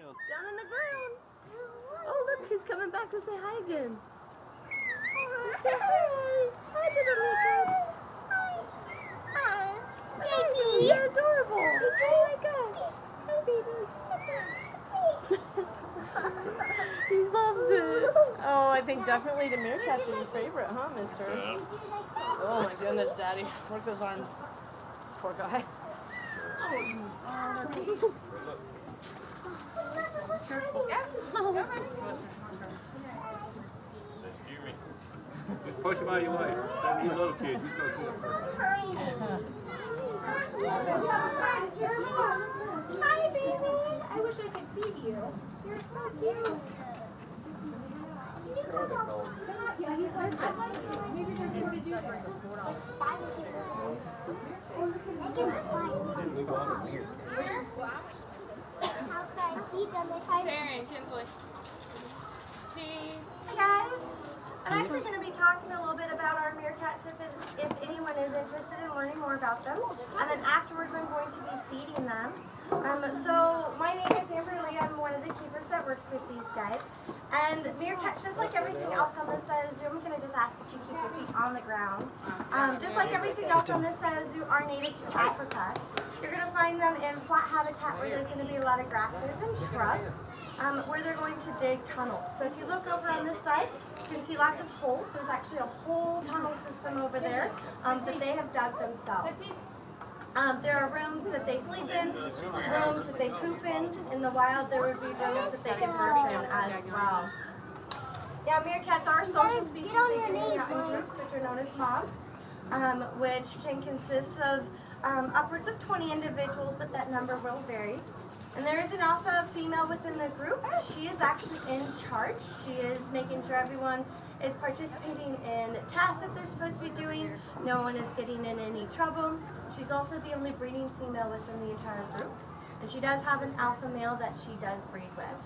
Down in the ground. Oh, look, he's coming back to say hi again. Say hi. Hi, little Meerkat. Hi. Baby. You're adorable. Oh my gosh. Hi, baby. He loves it. Oh, I think definitely the meerkats are your favorite, huh, mister? Yeah. Oh my goodness, Daddy. Work those arms. Poor guy. Careful. Excuse me. Just push him out of your way. Don't you little kid. You go to the first. Hi, baby. I wish I could feed you. You're so cute. Yeah, he's like, I'd like to. Maybe they're going to do that. Hey guys, I'm actually going to be talking a little bit about our meerkats if anyone is interested in learning more about them. And then afterwards I'm going to be feeding them. So my name is Amberly. I'm one of the keepers that works with these guys. And meerkats, just like everything else on this side of the zoo, I'm going to just ask that you keep your feet on the ground. Just like everything else on this side of the zoo are native to Africa. You're going to find them in flat habitat where there's going to be a lot of grasses and shrubs, where they're going to dig tunnels. So if you look over on this side, you can see lots of holes. There's actually a whole tunnel system over there that they have dug themselves. There are rooms that they sleep in, rooms that they poop in. In the wild, there would be rooms that they give birth in as well. Now, meerkats are social species. They can hang out in groups, which are known as mobs, which can consist of upwards of 20 individuals, but that number will vary. And there is an alpha female within the group. She is actually in charge. She is making sure everyone is participating in tasks that they're supposed to be doing. No one is getting in any trouble. She's also the only breeding female within the entire group. And she does have an alpha male that she does breed with.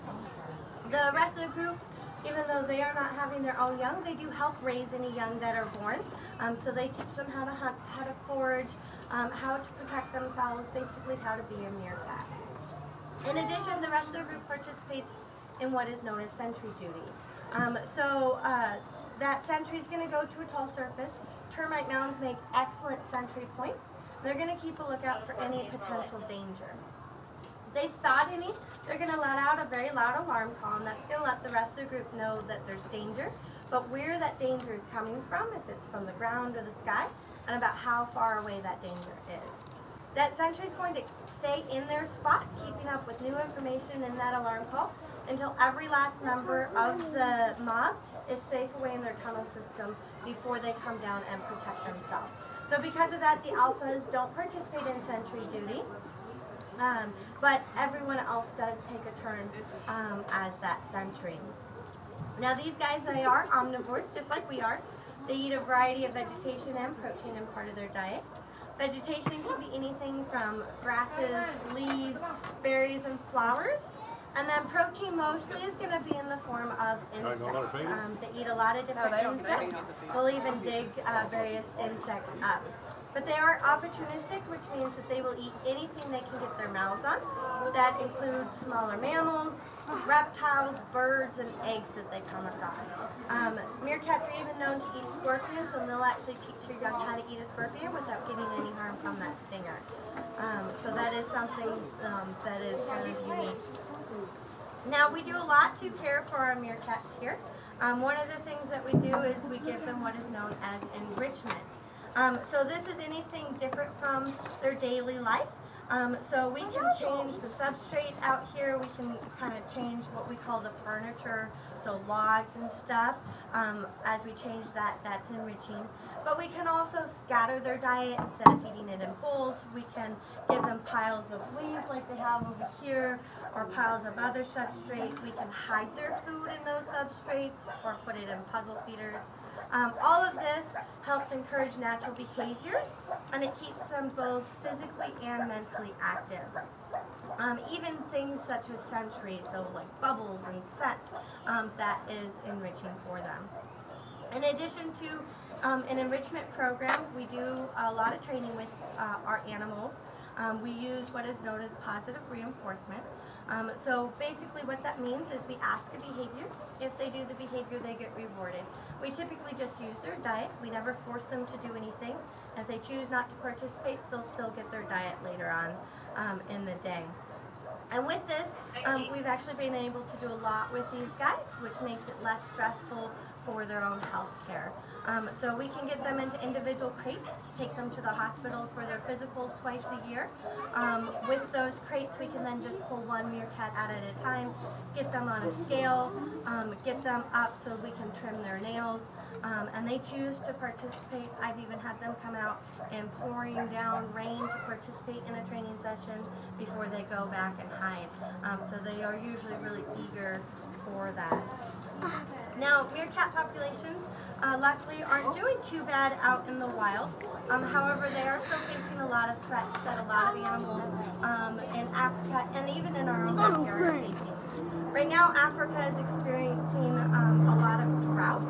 The rest of the group, even though they are not having their own young, they do help raise any young that are born. So they teach them how to hunt, how to forage, how to protect themselves, basically how to be a meerkat. In addition, the rest of the group participates in what is known as sentry duty. That sentry is going to go to a tall surface. Termite mounds make excellent sentry points. They're going to keep a lookout for any potential danger. If they spot any, they're going to let out a very loud alarm call, and that's going to let the rest of the group know that there's danger, but where that danger is coming from, if it's from the ground or the sky, and about how far away that danger is. That sentry is going to stay in their spot, keeping up with new information in that alarm call until every last member of the mob is safe away in their tunnel system before they come down and protect themselves. So because of that, the alphas don't participate in sentry duty, but everyone else does take a turn as that sentry. Now these guys, they are omnivores, just like we are. They eat a variety of vegetation and protein in part of their diet. Vegetation can be anything from grasses, leaves, berries, and flowers. And then protein mostly is going to be in the form of insects. They eat a lot of different insects. They'll even dig various insects up. But they are opportunistic, which means that they will eat anything they can get their mouths on. That includes smaller mammals, reptiles, birds, and eggs that they come across. Meerkats are even known to eat scorpions, and they'll actually teach your young how to eat a scorpion without getting any harm from that stinger. So that is something that is kind of unique. Now, we do a lot to care for our meerkats here. One of the things that we do is we give them what is known as enrichment. So this is anything different from their daily life. So we can change the substrate out here. We can kind of change what we call the furniture, so logs and stuff. As we change that, that's enriching. But we can also scatter their diet instead of feeding it in bowls. We can give them piles of leaves like they have over here, or piles of other substrate. We can hide their food in those substrates or put it in puzzle feeders. All of this helps encourage natural behaviors, and it keeps them both physically and mentally active. Even things such as sentry, so like bubbles and sets, that is enriching for them. In addition to an enrichment program, we do a lot of training with our animals. We use what is known as positive reinforcement. So basically what that means is we ask a behavior. If they do the behavior, they get rewarded. We typically just use their diet. We never force them to do anything. If they choose not to participate, they'll still get their diet later on in the day. And with this, we've actually been able to do a lot with these guys, which makes it less stressful for their own health care. So we can get them into individual crates, take them to the hospital for their physicals twice a year. With those crates, we can then just pull one meerkat out at a time, get them on a scale, get them up so we can trim their nails, and they choose to participate. I've even had them come out in pouring down rain to participate in a training session before they go back and hide. So they are usually really eager for that. Now, meerkat populations luckily aren't doing too bad out in the wild. However, they are still facing a lot of threats that a lot of animals in Africa and even in our own backyard are facing. Right now, Africa is experiencing a lot of drought,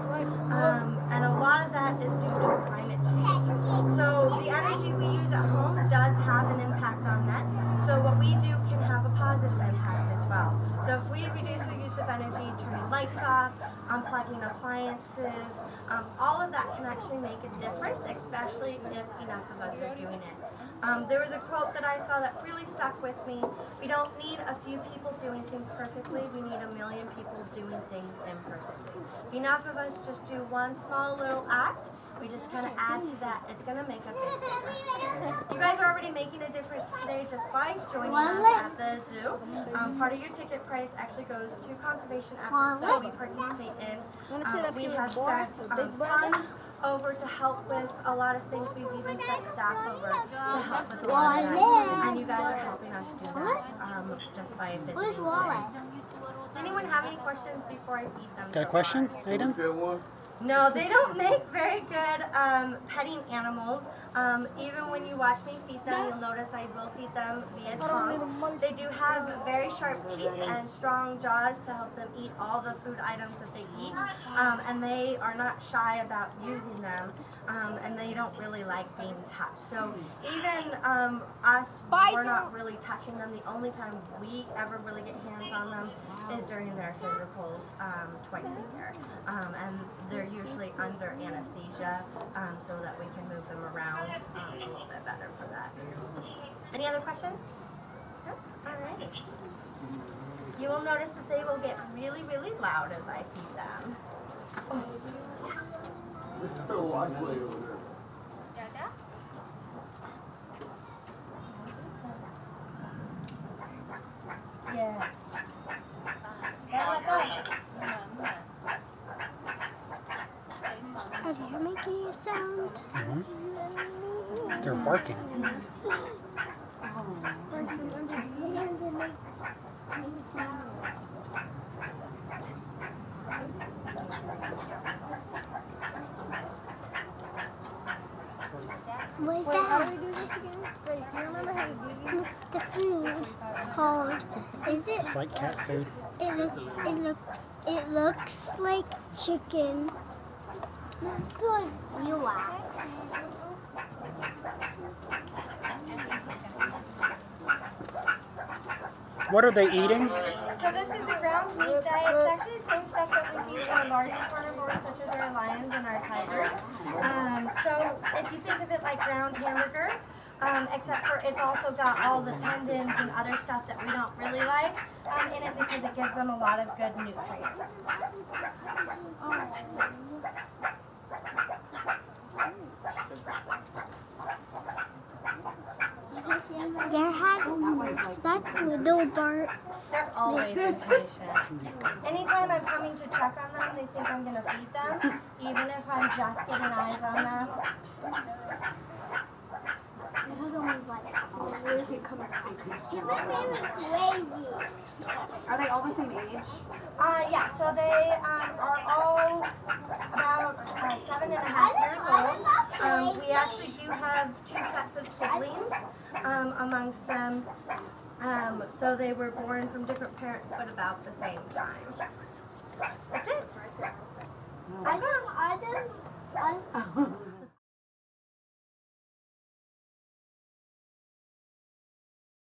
and a lot of that is due to climate change. So the energy we use at home does have an impact on that. So what we do can have a positive impact as well. So if we reduce the use of energy, turning lights off, unplugging appliances, all of that can actually make a difference, especially if enough of us are doing it. There was a quote that I saw that really stuck with me. We don't need a few people doing things perfectly, we need a million people doing things imperfectly. If enough of us just do one small little act, we just kind of add to that, it's going to make a big difference. You guys are already making a difference today just by joining us at the zoo. Part of your ticket price actually goes to conservation efforts that we participate in. We have sent funds over to help with a lot of things. We've even sent staff over to help with a lot of that. And you guys are helping us do that just by visiting today. Does anyone have any questions before I feed them? Got a question, Aiden? No, they don't make very good petting animals. Even when you watch me feed them, you'll notice I will feed them via tongs. They do have very sharp teeth and strong jaws to help them eat all the food items that they eat. And they are not shy about using them. And they don't really like being touched. So even us, we're not really touching them. The only time we ever really get hands on them is during their physicals twice a year. And they're usually under anesthesia so that we can move them around a little bit better for that. Any other questions? No? All right. You will notice that they will get really, really loud as I feed them. Yes. Are they making a sound? They're barking. What's that? How do we do this again? Wait, do you remember how to do these? It's the food called. Is it? It's like cat food. It looks like chicken. Good. You are. What are they eating? So this is a ground meat diet. It's actually the same stuff that we feed our larger carnivores, such as our lions and our tigers. So if you think of it like ground hamburger, except for it's also got all the tendons and other stuff that we don't really like in it because it gives them a lot of good nutrients. They're having that's little barks. They're always impatient. Anytime I'm coming to check on them, they think I'm going to feed them, even if I'm just getting eyes on them. Are they all the same age? Yeah, so they are all about 7.5 years old. We actually do have 2 sets of siblings amongst them. So they were born from different parents but about the same time. That's it. I don't